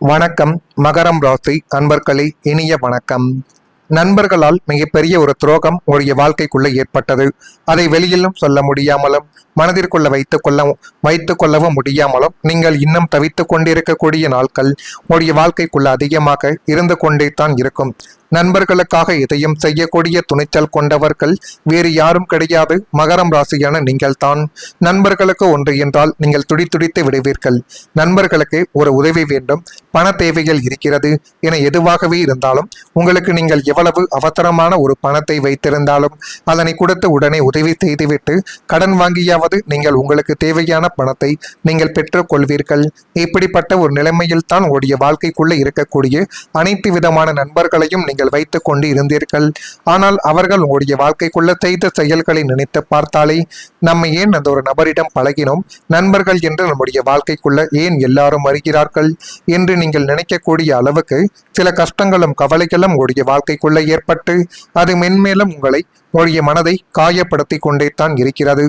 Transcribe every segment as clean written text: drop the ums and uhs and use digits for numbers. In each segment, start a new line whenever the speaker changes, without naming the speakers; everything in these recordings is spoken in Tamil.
வணக்கம். மகரம் ராசி அன்பர்களே, இனிய வணக்கம். நண்பர்களால் மிகப்பெரிய ஒரு துரோகம் உங்களுடைய வாழ்க்கைக்குள்ள ஏற்பட்டது. அதை வெளியிலும் சொல்ல முடியாமலும் மனதிற்குள்ள வைத்துக் கொள்ளவும் முடியாமலும் நீங்கள் இன்னும் தவித்துக் கொண்டிருக்கக்கூடிய நாட்கள் உங்களுடைய வாழ்க்கைக்குள்ள அதிகமாக இருந்து கொண்டே தான் இருக்கும். நண்பர்களுக்காக எதையும் செய்யக்கூடிய துணிச்சல் கொண்டவர்கள் வேறு யாரும் கிடையாது, மகரம் ராசியான நீங்கள் தான். நண்பர்களுக்கு ஒன்று என்றால் நீங்கள் துடித்துடித்து விடுவீர்கள். நண்பர்களுக்கு ஒரு உதவி வேண்டும், பண தேவைகள் இருக்கிறது என எதுவாகவே இருந்தாலும் உங்களுக்கு நீங்கள் எவ்வளவு அவசரமான ஒரு பணத்தை வைத்திருந்தாலும் அதனை கொடுத்து உடனே உதவி செய்துவிட்டு கடன் வாங்கியாவது நீங்கள் உங்களுக்கு தேவையான பணத்தை நீங்கள் பெற்றுக் கொள்வீர்கள். இப்படிப்பட்ட ஒரு நிலைமையில் தான் உங்களுடைய வாழ்க்கைக்குள்ள இருக்கக்கூடிய அனைத்து விதமான நண்பர்களையும் நீங்கள் வைத்துக் கொண்டு இருந்தீர்கள். ஆனால் அவர்கள் உங்களுடைய வாழ்க்கைக்குள்ள செய்த செயல்களை நினைத்து பார்த்தாலே நம்ம ஏன் அந்த ஒரு நபரிடம் பழகினோம், நண்பர்கள் என்று நம்முடைய வாழ்க்கைக்குள்ள ஏன் எல்லாரும் வருகிறார்கள் என்று நீங்கள் நினைக்கக்கூடிய அளவுக்கு சில கஷ்டங்களும் கவலைகளும் உங்களுடைய வாழ்க்கைக்குள்ள ஏற்பட்டு அது மென்மேலும் உங்களுடைய மனதை காயப்படுத்தி கொண்டே தான் இருக்கிறது.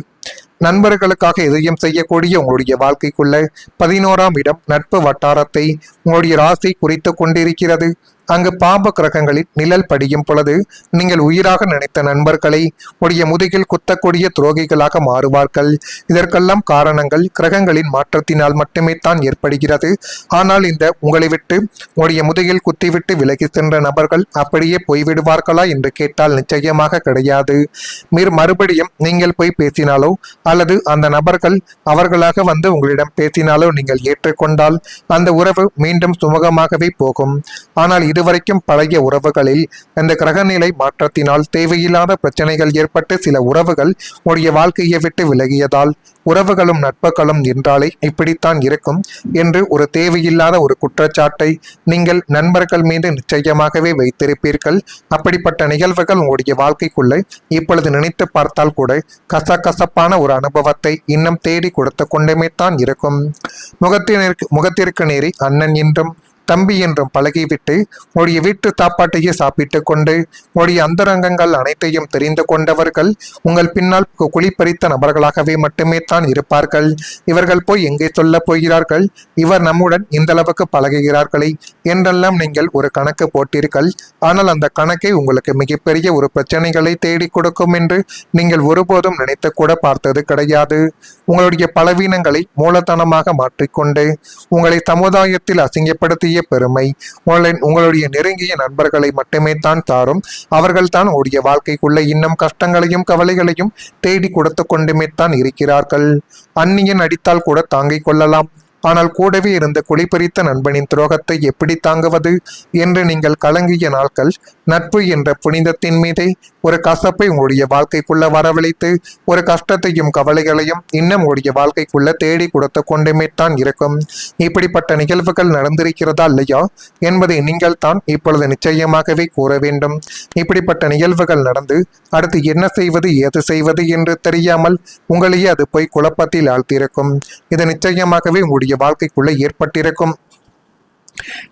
நண்பர்களுக்காக எதையும் செய்யக்கூடிய உங்களுடைய வாழ்க்கைக்குள்ள 11ஆம் இடம் நட்பு வட்டாரத்தை உங்களுடைய ராசி குறித்து கொண்டிருக்கிறது. அங்கு பாப கிரகங்களில் நிழல் படியும் பொழுது நீங்கள் உயிராக நினைத்த நண்பர்களை உடைய முதுகில் குத்தக்கூடிய துரோகிகளாக மாறுவார்கள். இதற்கெல்லாம் காரணங்கள் கிரகங்களின் மாற்றத்தினால் மட்டுமே தான் ஏற்படுகிறது. ஆனால் இந்த உங்களை விட்டு உடைய முதுகில் குத்திவிட்டு விலகி சென்ற நபர்கள் அப்படியே போய்விடுவார்களா என்று கேட்டால் நிச்சயமாக கிடையாது. மறுபடியும் நீங்கள் போய் பேசினாலோ அல்லது அந்த நபர்கள் அவர்களாக வந்து உங்களிடம் பேசினாலோ நீங்கள் ஏற்றுக்கொண்டால் அந்த உறவு மீண்டும் சுமூகமாகவே போகும். ஆனால் இதுவரைக்கும் பழைய உறவுகளில் இந்த கிரகநிலை மாற்றத்தினால் தேவையில்லாத பிரச்சனைகள் ஏற்பட்டு சில உறவுகள் உடைய வாழ்க்கையை விட்டு விலகியதால் உறவுகளும் நட்புகளும் என்றாலே இப்படித்தான் இருக்கும் என்று ஒரு தேவையில்லாத ஒரு குற்றச்சாட்டை நீங்கள் நண்பர்கள் மீது நிச்சயமாகவே வைத்திருப்பீர்கள். அப்படிப்பட்ட நிகழ்வுகள் உங்களுடைய வாழ்க்கைக்குள்ளே இப்பொழுது நினைத்து பார்த்தால் கூட கசகசப்பான ஒரு அனுபவத்தை இன்னும் தேடி கொடுத்து கொண்டுமே தான் இருக்கும். முகத்திற்கு நேரே அண்ணன் என்றும் தம்பி என்றும் பழகிவிட்டு உடைய வீட்டு சாப்பாட்டையே சாப்பிட்டு கொண்டு உடைய அந்தரங்கங்கள் அனைத்தையும் தெரிந்து கொண்டவர்கள் உங்கள் பின்னால் குழிப்பறித்த நபர்களாகவே மட்டுமே தான் இருப்பார்கள். இவர்கள் போய் எங்கே சொல்ல போகிறார்கள், இவர் நம்முடன் இந்த அளவுக்கு பழகுகிறார்களே என்றெல்லாம் நீங்கள் ஒரு கணக்கு போட்டீர்கள். ஆனால் அந்த கணக்கை உங்களுக்கு மிகப்பெரிய ஒரு பிரச்சனைகளை தேடி கொடுக்கும் என்று நீங்கள் ஒருபோதும் நினைத்து கூட பார்த்தது கிடையாது. உங்களுடைய பலவீனங்களை மூலதனமாக மாற்றிக்கொண்டு உங்களை சமுதாயத்தில் அசிங்கப்படுத்திய பெருமை உங்களுடைய நெருங்கிய நண்பர்களை மட்டுமே தான் தாரும். அவர்கள் தான் உடைய வாழ்க்கைக்குள்ள இன்னும் கஷ்டங்களையும் கவலைகளையும் தேடி கொடுத்து கொண்டுமே தான் இருக்கிறார்கள். அந்நியன் அடித்தால் கூட தாங்கிக் கொள்ளலாம், ஆனால் கூடவே இருந்த குழிப்பறித்த நண்பனின் துரோகத்தை எப்படி தாங்குவது என்று நீங்கள் கலங்கிய நாட்கள் நட்பு என்ற புனிதத்தின் மீதே ஒரு கசப்பை உங்களுடைய வாழ்க்கைக்குள்ள வரவழைத்து ஒரு கஷ்டத்தையும் கவலைகளையும் இன்னும் உங்களுடைய வாழ்க்கைக்குள்ள தேடி கொடுத்து கொண்டுமே தான் இருக்கும். இப்படிப்பட்ட நிகழ்வுகள் நடந்திருக்கிறதா இல்லையா என்பதை நீங்கள் தான் இப்பொழுது நிச்சயமாகவே கூற வேண்டும். இப்படிப்பட்ட நிகழ்வுகள் நடந்து அடுத்து என்ன செய்வது ஏது செய்வது என்று தெரியாமல் உங்களையே அது போய் குழப்பத்தில் ஆழ்த்தியிருக்கும். இது நிச்சயமாகவே உங்களுடைய வாழ்க்கைக்குள்ள ஏற்பட்டிருக்கும்.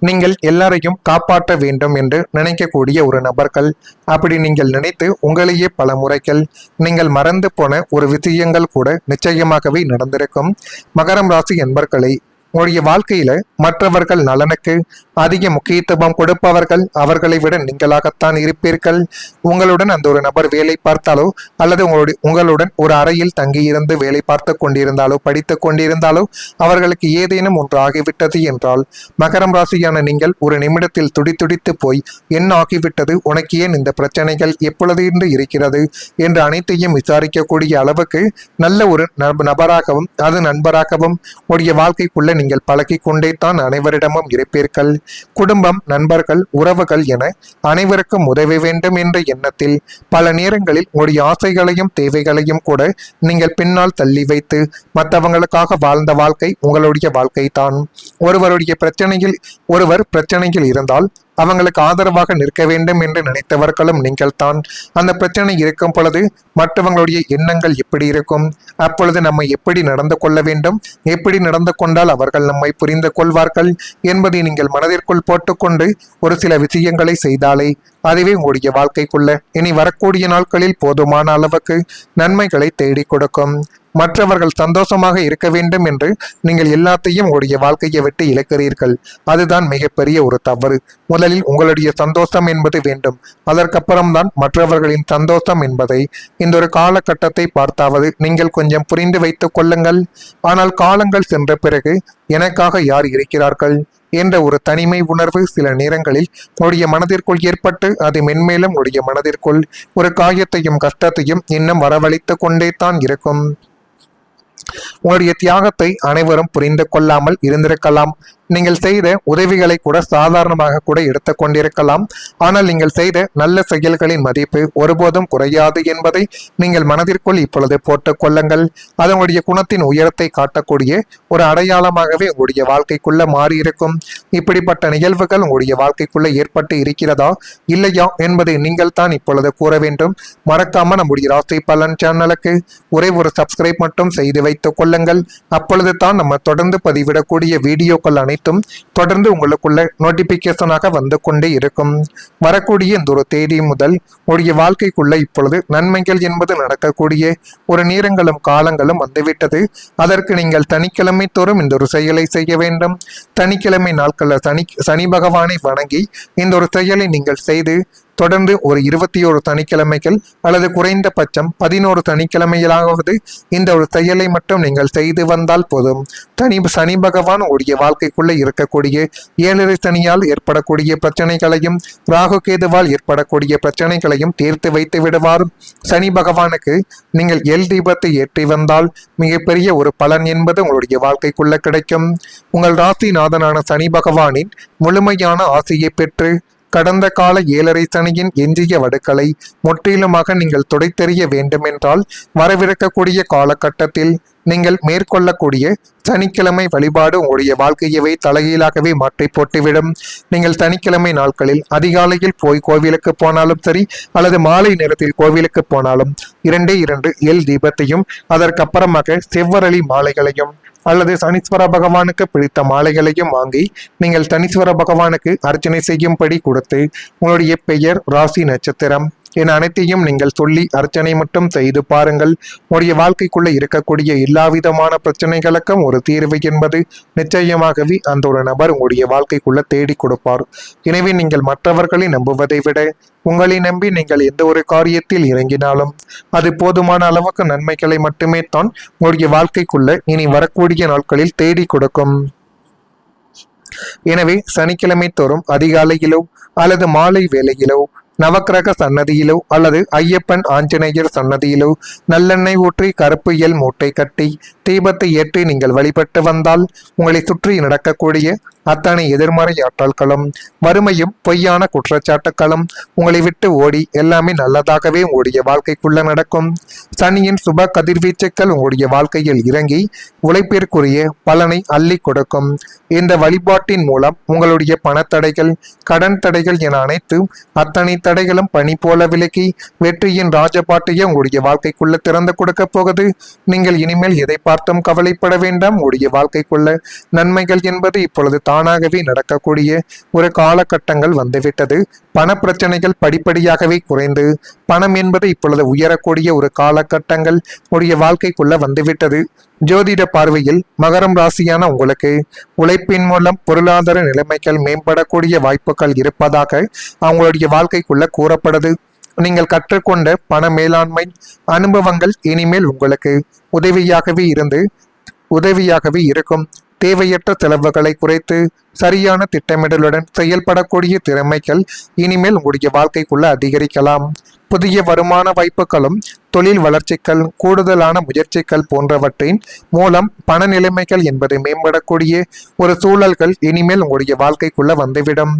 நீங்கள் எல்லாரையும் காப்பாற்ற வேண்டும் என்று நினைக்கக்கூடிய ஒரு நபர்கள். அப்படி நீங்கள் நினைத்து உங்களையே பல முறைகள் நீங்கள் மறந்து போன ஒரு விஷயங்கள் கூட நிச்சயமாகவே நடந்திருக்கும். மகரம் ராசி என்பர்களை உங்களுடைய வாழ்க்கையில மற்றவர்கள் நலனுக்கு அதிக முக்கியத்துவம் கொடுப்பவர்கள் அவர்களை விட நீங்களாகத்தான் இருப்பீர்கள். உங்களுடன் அந்த ஒரு நபர் வேலை பார்த்தாலோ அல்லது உங்களுடன் ஒரு அறையில் தங்கியிருந்து வேலை பார்த்து கொண்டிருந்தாலோ படித்து கொண்டிருந்தாலோ அவர்களுக்கு ஏதேனும் ஒன்று ஆகிவிட்டது என்றால் மகரம் ராசியான நீங்கள் ஒரு நிமிடத்தில் துடித்துடித்து போய் என்ன ஆகிவிட்டது, உனக்கு ஏன் இந்த பிரச்சனைகள் எப்பொழுது இருந்து இருக்கிறது என்று அனைத்தையும் விசாரிக்கக்கூடிய அளவுக்கு நல்ல ஒரு நபராகவும் அது நண்பராகவும் உடைய வாழ்க்கைக்குள்ள நீங்கள் பழகி கொண்டே தான் அனைவரிடமும் இருப்பீர்கள். குடும்பம், நண்பர்கள், உறவுகள் என அனைவருக்கும் உதவி வேண்டும் என்ற எண்ணத்தில் பல நேரங்களில் உங்களுடைய ஆசைகளையும் தேவைகளையும் கூட நீங்கள் பின்னால் தள்ளி வைத்து மற்றவங்களுக்காக வாழ்ந்த வாழ்க்கை உங்களுடைய வாழ்க்கை தான். ஒருவர் பிரச்சனையில் இருந்தால் அவங்களுக்கு ஆதரவாக நிற்க வேண்டும் என்று நினைத்தவர்களும் நீங்கள் தான். அந்த பிரச்சனை இருக்கும் பொழுது மற்றவங்களுடைய எண்ணங்கள் எப்படி இருக்கும், அப்பொழுது நம்ம எப்படி நடந்து கொள்ள வேண்டும், எப்படி நடந்து கொண்டால் அவர்கள் நம்மை புரிந்து கொள்வார்கள் என்பதை நீங்கள் மனதிற்குள் போட்டுக்கொண்டு ஒரு சில விஷயங்களை செய்தாலே அதுவே உங்களுடைய வாழ்க்கைக்குள்ள இனி வரக்கூடிய நாட்களில் போதுமான அளவுக்கு நன்மைகளை தேடி கொடுக்கும். மற்றவர்கள் சந்தோஷமாக இருக்க வேண்டும் என்று நீங்கள் எல்லாத்தையும் உங்களுடைய வாழ்க்கையை விட்டு இழக்கிறீர்கள். அதுதான் மிகப்பெரிய ஒரு தவறு. முதலில் உங்களுடைய சந்தோஷம் என்பது வேண்டும், அதற்கப்புறம்தான் மற்றவர்களின் சந்தோஷம் என்பதை இந்த ஒரு காலகட்டத்தை பார்த்தாவது நீங்கள் கொஞ்சம் புரிந்து வைத்துக் கொள்ளுங்கள். ஆனால் காலங்கள் சென்ற பிறகு எனக்காக யார் இருக்கிறார்கள் என்ற ஒரு தனிமை உணர்வு சில நேரங்களில் உடைய மனதிற்குள் ஏற்பட்டு அது மென்மேலும் உடைய மனதிற்குள் ஒரு காயத்தையும் கஷ்டத்தையும் இன்னும் வரவழைத்து கொண்டே தான் இருக்கும். உங்களுடைய தியாகத்தை அனைவரும் புரிந்து கொள்ளாமல் இருந்திருக்கலாம். நீங்கள் செய்த உதவிகளை கூட சாதாரணமாக கூட எடுத்துக்கொண்டிருக்கலாம். ஆனால் நீங்கள் செய்த நல்ல செயல்களின் மதிப்பு ஒருபோதும் குறையாது என்பதை நீங்கள் மனதிற்குள் இப்பொழுது போட்டுக் கொள்ளுங்கள். அது உங்களுடைய குணத்தின் உயரத்தை காட்டக்கூடிய ஒரு அடையாளமாகவே உங்களுடைய வாழ்க்கைக்குள்ள மாறியிருக்கும். இப்படிப்பட்ட நிகழ்வுகள் உங்களுடைய வாழ்க்கைக்குள்ள ஏற்பட்டு இருக்கிறதா இல்லையா என்பதை நீங்கள் தான் இப்பொழுது கூற வேண்டும். மறக்காம நம்முடைய ராசி பலன் சேனலுக்கு ஒரே ஒரு சப்ஸ்கிரைப் மட்டும் செய்து வைத்துக் கொள்ளுங்கள். அப்பொழுது தான் நம்ம தொடர்ந்து பதிவிடக்கூடிய வீடியோக்கள் அனைத்தும் தொடர்ந்து உங்களுக்குள்ள நோட்டிபிகேஷனாக வந்து கொண்டே இருக்கும். வரக்கூடிய இந்த ஒரு தேதி முதல் உங்களுடைய வாழ்க்கைக்குள்ள இப்பொழுது நன்மைகள் என்பது நடக்கக்கூடிய ஒரு நேரங்களும் காலங்களும் வந்துவிட்டது. அதற்கு நீங்கள் சனிக்கிழமை தோறும் இந்த ஒரு செயலை செய்ய வேண்டும். சனிக்கிழமை நாட்களில் சனி பகவானை வணங்கி இந்த ஒரு செயலை நீங்கள் செய்து தொடர்ந்து ஒரு 21 சனிக்கிழமைகள் அல்லது குறைந்தபட்சம் 11 சனிக்கிழமைகளாவது இந்த ஒரு செயலை மட்டும் நீங்கள் செய்து வந்தால் போதும். சனி பகவான் உடைய வாழ்க்கைக்குள்ள இருக்கக்கூடிய 7 சனியால் ஏற்படக்கூடிய பிரச்சனைகளையும் ராகு கேதுவால் ஏற்படக்கூடிய பிரச்சனைகளையும் தீர்த்து வைத்து விடுவார். சனி பகவானுக்கு நீங்கள் எல் தீபத்தை ஏற்றி வந்தால் மிகப்பெரிய ஒரு பலன் என்பது உங்களுடைய வாழ்க்கைக்குள்ள கிடைக்கும். உங்கள் ராசிநாதனான சனி பகவானின் முழுமையான ஆசையை பெற்று கடந்த கால 7.5 சனியின் எஞ்சிய வடுக்களை முற்றிலுமாக நீங்கள் துடைத்தெறிய வேண்டுமென்றால் வரவிருக்கக்கூடிய காலகட்டத்தில் நீங்கள் மேற்கொள்ளக்கூடிய சனிக்கிழமை வழிபாடு உங்களுடைய வாழ்க்கையவே தலைகீழாகவே மாற்றி போட்டுவிடும். நீங்கள் சனிக்கிழமை நாட்களில் அதிகாலையில் போய் கோவிலுக்கு போனாலும் சரி அல்லது மாலை நேரத்தில் கோவிலுக்கு போனாலும் 2 எல் தீபத்தையும் அதற்கப்புறமாக செவ்வரளி மாலைகளையும் அல்லது சனீஸ்வர பகவானுக்கு பிடித்த மாலைகளையும் வாங்கி நீங்கள் சனீஸ்வர பகவானுக்கு அர்ச்சனை செய்யும்படி கொடுத்து உங்களுடைய பெயர், ராசி, நட்சத்திரம் என அனைத்தையும் நீங்கள் சொல்லி அர்ச்சனை மட்டும் செய்து பாருங்கள். உங்களுடைய வாழ்க்கைக்குள்ள இருக்கக்கூடிய எல்லா விதமான பிரச்சனைகளுக்கும் ஒரு தீர்வு என்பது நிச்சயமாகவே அந்த ஒரு நபர் உங்களுடைய வாழ்க்கைக்குள்ள தேடி கொடுப்பார். எனவே நீங்கள் மற்றவர்களை நம்புவதை விட உங்களை நம்பி நீங்கள் எந்த ஒரு காரியத்தில் இறங்கினாலும் அது போதுமான அளவுக்கு நன்மைகளை மட்டுமே தான் உங்களுடைய வாழ்க்கைக்குள்ள இனி வரக்கூடிய நாட்களில் தேடி கொடுக்கும். எனவே சனிக்கிழமை தோறும் அதிகாலையிலோ அல்லது மாலை வேளையிலோ நவக்கிரக சன்னதியிலோ அல்லது ஐயப்பன் ஆஞ்சநேயர் சன்னதியிலோ நல்லெண்ணெய் ஊற்றி கருப்பு எல் மூட்டை கட்டி தீபத்தை ஏற்றி நீங்கள் வழிபட்டு வந்தால் உங்களை சுற்றி நடக்கக்கூடிய அத்தனை எதிர்மறை ஆற்றல்களும் வறுமையும் பொய்யான குற்றச்சாட்டுக்களும் உங்களை விட்டு ஓடி எல்லாமே நல்லதாகவே உங்களுடைய வாழ்க்கைக்குள்ள நடக்கும். சனியின் சுப கதிர்வீச்சுக்கள் உங்களுடைய வாழ்க்கையில் இறங்கி உழைப்பிற்குரிய பலனை அள்ளி கொடுக்கும். இந்த வழிபாட்டின் மூலம் உங்களுடைய பணத்தடைகள், கடன் தடைகள் என அனைத்து அத்தனை தடைகளும் பனி போல விலக்கி வெற்றியின் ராஜபாட்டையே உங்களுடைய வாழ்க்கைக்குள்ள திறந்து கொடுக்க போகுது. நீங்கள் இனிமேல் எதை பார்த்தும் கவலைப்பட வேண்டாம். உங்களுடைய வாழ்க்கைக்குள்ள நன்மைகள் என்பது இப்பொழுது தானாகவே நடக்கக்கூடிய ஒரு காலகட்டங்கள் வந்துவிட்டது. பண பிரச்சனைகள் படிப்படியாகவே குறைந்து பணம் என்பது இப்பொழுது உயரக்கூடிய ஒரு காலகட்டங்கள் உடைய வாழ்க்கைக்குள்ள வந்துவிட்டது. ஜோதிட பார்வையில் மகரம் ராசியான உங்களுக்கு உழைப்பின் மூலம் பொருளாதார நிலைமைகள் மேம்படக்கூடிய வாய்ப்புகள் இருப்பதாக அவங்களுடைய வாழ்க்கைக்குள்ள கூறப்படுது. நீங்கள் கற்றுக்கொண்ட பண மேலாண்மை அனுபவங்கள் இனிமேல் உங்களுக்கு உதவியாகவே இருக்கும். தேவையற்ற செலவுகளை குறைத்து சரியான திட்டமிடலுடன் செயல்படக்கூடிய திறமைகள் இனிமேல் உங்களுடைய வாழ்க்கைக்குள்ள அதிகரிக்கலாம். புதிய வருமான வாய்ப்புகளும் தொழில் வளர்ச்சிகள், கூடுதலான முயற்சிகள் போன்றவற்றின் மூலம் பண நிலைமைகள் என்பது மேம்படக்கூடிய ஒரு சூழல்கள் இனிமேல் உங்களுடைய வாழ்க்கைக்குள்ள வந்துவிடும்.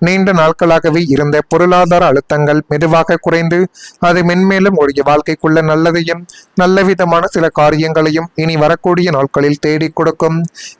நீண்ட நாட்களாகவே இருந்த பொருளாதார அழுத்தங்கள் மெதுவாக குறைந்து அது மென்மேலும் உடைய வாழ்க்கைக்குள்ள நல்லதையும் நல்ல விதமான சில காரியங்களையும் இனி வரக்கூடிய நாட்களில் தேடி கொடுக்கும்.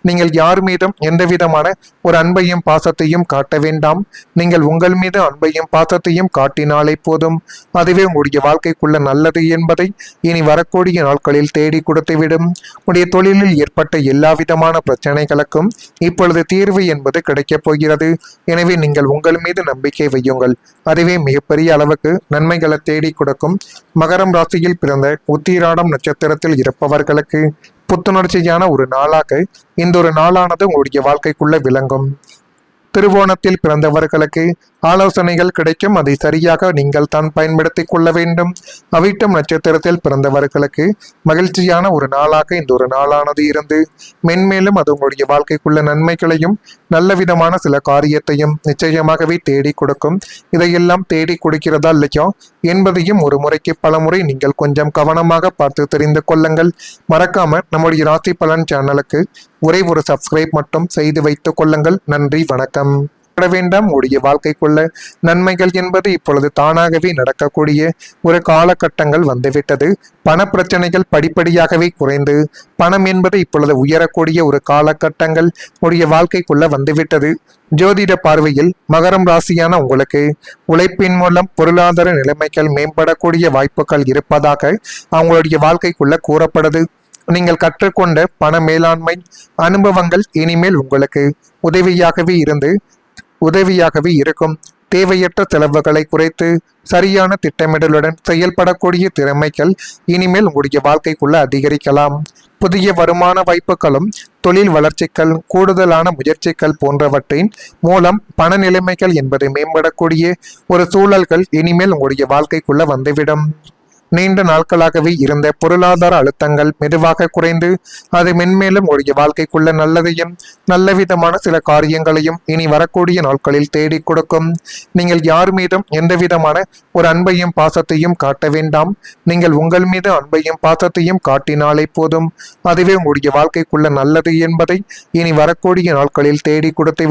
நீங்கள் யார் மீதும் எந்த விதமான ஒரு அன்பையும் பாசத்தையும் காட்ட வேண்டாம். நீங்கள் உங்கள் மீது அன்பையும் பாசத்தையும் காட்டினாலே போதும். அதுவே உங்களுடைய வாழ்க்கைக்குள்ள நல்லது என்பதை இனி வரக்கூடிய நாட்களில் தேடி கொடுத்துவிடும். உடைய தொழிலில் ஏற்பட்ட எல்லா விதமான பிரச்சனைகளுக்கும் இப்பொழுது தீர்வு என்பது கிடைக்கப் போகிறது. எனவே நீங்கள் நீங்கள் உங்கள் மீது நம்பிக்கை வையுங்கள். அதுவே மிகப்பெரிய அளவுக்கு நன்மைகளை தேடி கொடுக்கும். மகரம் ராசியில் பிறந்த உத்திராடம் நட்சத்திரத்தில் இருப்பவர்களுக்கு புத்துணர்ச்சியான ஒரு நாளாக இந்த ஒரு நாளானது உங்களுடைய வாழ்க்கைக்குள்ள விளங்கும். திருவோணத்தில் பிறந்தவர்களுக்கு ஆலோசனைகள் கிடைக்கும். அதை சரியாக நீங்கள் தான் பயன்படுத்திக் கொள்ள வேண்டும். அவிட்டம் நட்சத்திரத்தில் பிறந்தவர்களுக்கு மகிழ்ச்சியான ஒரு நாளாக இந்த ஒரு நாளானது இருந்து மென்மேலும் அது உங்களுடைய வாழ்க்கைக்குள்ள நன்மைகளையும் நல்ல விதமான சில காரியத்தையும் நிச்சயமாகவே தேடி கொடுக்கும். இதையெல்லாம் தேடி கொடுக்கிறதா இல்லையோ என்பதையும் ஒரு முறைக்கு பல முறை நீங்கள் கொஞ்சம் கவனமாக பார்த்து தெரிந்து கொள்ளுங்கள். மறக்காம நம்முடைய ராசி பலன் சேனலுக்கு ஒரே ஒரு சப்ஸ்கிரைப் மட்டும் செய்து வைத்துக் கொள்ளுங்கள். நன்றி, வணக்கம். வேண்டாம், உடைய வாழ்க்கைக்குள்ள நன்மைகள் என்பது இப்பொழுது தானாகவே நடக்கக்கூடிய ஒரு காலகட்டங்கள் வந்துவிட்டது. பண பிரச்சனைகள் படிப்படியாகவே குறைந்து பணம் என்பது இப்பொழுது உயரக்கூடிய ஒரு காலகட்டங்கள் உடைய வாழ்க்கைக்குள்ள வந்துவிட்டது. ஜோதிட பார்வையில் மகரம் ராசியான உங்களுக்கு உழைப்பின் மூலம் பொருளாதார நிலைமைகள் மேம்படக்கூடிய வாய்ப்புகள் இருப்பதாக அவங்களுடைய வாழ்க்கைக்குள்ள கூறப்படுது. நீங்கள் கற்றுக்கொண்ட பண மேலாண்மை அனுபவங்கள் இனிமேல் உங்களுக்கு உதவியாகவே இருக்கும். தேவையற்ற செலவுகளை குறைத்து சரியான திட்டமிடலுடன் செயல்படக்கூடிய திறமைகள் இனிமேல் உங்களுடைய வாழ்க்கைக்குள்ள அதிகரிக்கலாம். புதிய வருமான வாய்ப்புகளும் தொழில் வளர்ச்சிகள் கூடுதலான முயற்சிகள் போன்றவற்றின் மூலம் பண நிலைமைகள் என்பது மேம்படக்கூடிய ஒரு சூழல்கள் இனிமேல் உங்களுடைய வாழ்க்கைக்குள்ள வந்துவிடும். நீண்ட நாட்களாகவே இருந்த பொருளாதார அழுத்தங்கள் மெதுவாக குறைந்து அது மென்மேலும் உடைய வாழ்க்கைக்குள்ள நல்லதையும் நல்ல விதமான சில காரியங்களையும் இனி வரக்கூடிய நாட்களில் தேடி கொடுக்கும். நீங்கள் யார் மீதும் எந்த விதமான ஒரு அன்பையும் பாசத்தையும் காட்ட வேண்டாம். நீங்கள் உங்கள் மீது அன்பையும் பாசத்தையும் காட்டினாலே போதும். அதுவே உங்களுடைய வாழ்க்கைக்குள்ள நல்லது என்பதை இனி வரக்கூடிய நாட்களில் தேடி கொடுத்து